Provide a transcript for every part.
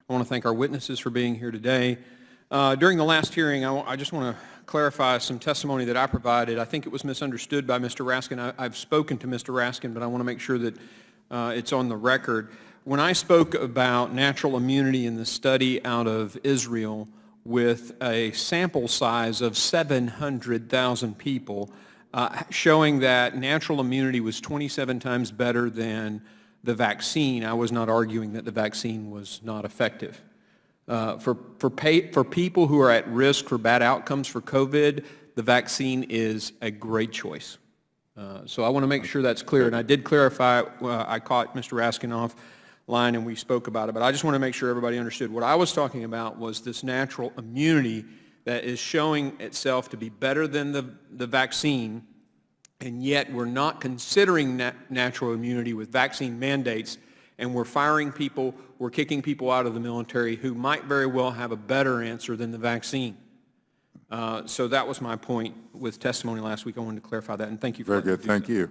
I want to thank our witnesses for being here today. During the last hearing, I just want to clarify some testimony that I provided. I think it was misunderstood by Mr. Raskin. I've spoken to Mr. Raskin, but I want to make sure that it's on the record. When I spoke about natural immunity in the study out of Israel with a sample size of 700,000 people, showing that natural immunity was 27 times better than the vaccine, I was not arguing that the vaccine was not effective. For people who are at risk for bad outcomes for COVID, the vaccine is a great choice. So I want to make sure that's clear. And I did clarify, I caught Mr. Raskin offline and we spoke about it, but I just want to make sure everybody understood. What I was talking about was this natural immunity that is showing itself to be better than the vaccine, and yet we're not considering natural immunity with vaccine mandates, and we're firing people, we're kicking people out of the military who might very well have a better answer than the vaccine. So that was my point with testimony last week. I wanted to clarify that, and thank you for that. Very good. Thank you.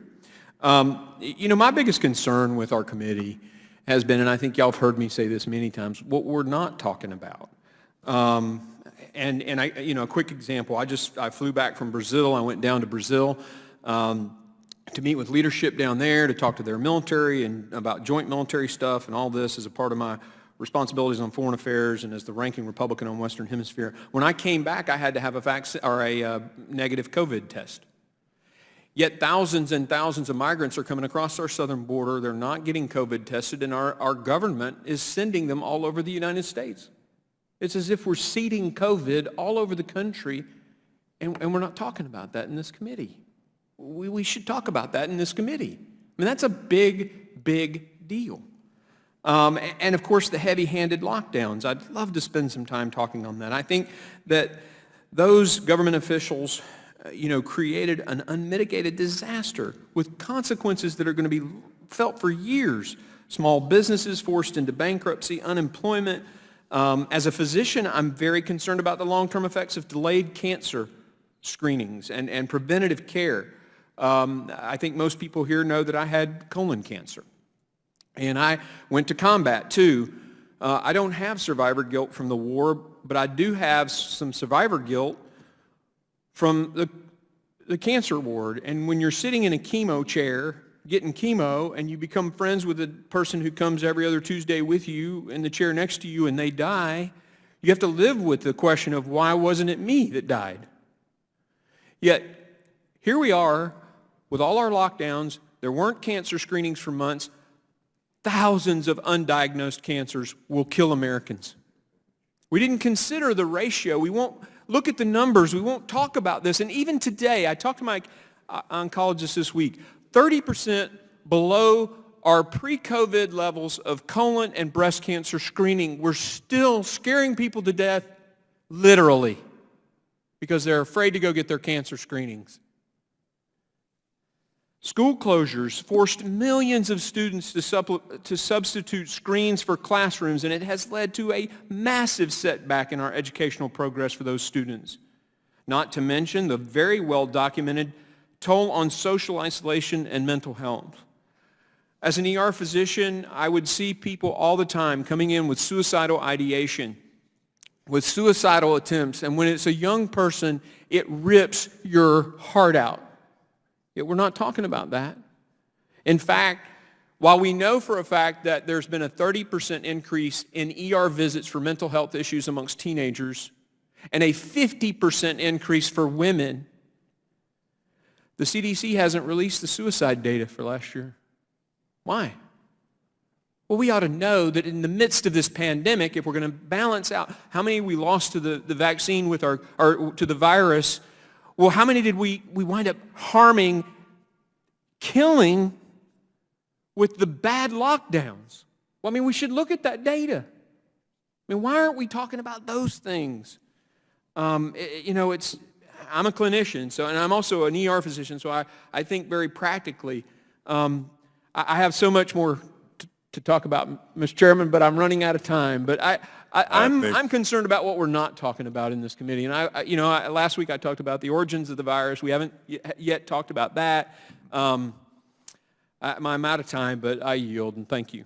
You know, my biggest concern with our committee has been, and I think y'all have heard me say this many times, what we're not talking about. And I, you know, a quick example, I flew back from Brazil. I went down to Brazil to meet with leadership down there, to talk to their military and about joint military stuff, and all this as a part of my responsibilities on foreign affairs and as the ranking Republican on Western Hemisphere. When I came back, I had to have a negative COVID test. Yet thousands and thousands of migrants are coming across our southern border. They're not getting COVID tested, and our government is sending them all over the United States. It's as if we're seeding COVID all over the country, and we're not talking about that in this committee. We should talk about that in this committee. I mean, that's a big, big deal. And of course, the heavy-handed lockdowns. I'd love to spend some time talking on that. I think that those government officials, created an unmitigated disaster with consequences that are going to be felt for years. Small businesses forced into bankruptcy, unemployment. As a physician, I'm very concerned about the long-term effects of delayed cancer screenings and preventative care. I think most people here know that I had colon cancer. And I went to combat, too. I don't have survivor guilt from the war, but I do have some survivor guilt from the cancer ward. And when you're sitting in a chemo chair getting chemo and you become friends with a person who comes every other Tuesday with you in the chair next to you and they die, you have to live with the question of why wasn't it me that died? Yet, here we are with all our lockdowns. There weren't cancer screenings for months. Thousands of undiagnosed cancers will kill Americans. We didn't consider the ratio. We won't look at the numbers. We won't talk about this. And even today, I talked to my oncologist this week, 30% below our pre-COVID levels of colon and breast cancer screening. We're still scaring people to death, literally, because they're afraid to go get their cancer screenings. School closures forced millions of students to substitute screens for classrooms, and it has led to a massive setback in our educational progress for those students. Not to mention the very well-documented toll on social isolation and mental health. As an ER physician, I would see people all the time coming in with suicidal ideation, with suicidal attempts, and when it's a young person, it rips your heart out. Yet we're not talking about that. In fact, while we know for a fact that there's been a 30% increase in ER visits for mental health issues amongst teenagers and a 50% increase for women, the CDC hasn't released the suicide data for last year. Why? Well, we ought to know that in the midst of this pandemic, if we're going to balance out how many we lost to the vaccine with or to the virus, well, how many did we wind up harming, killing with the bad lockdowns? Well, I mean, we should look at that data. I mean, why aren't we talking about those things? I'm a clinician, and I'm also an ER physician, so I think very practically. I have so much more to talk about, Mr. Chairman, but I'm running out of time. But I'm concerned about what we're not talking about in this committee. And last week I talked about the origins of the virus. We haven't yet talked about that. I'm out of time, but I yield, and thank you.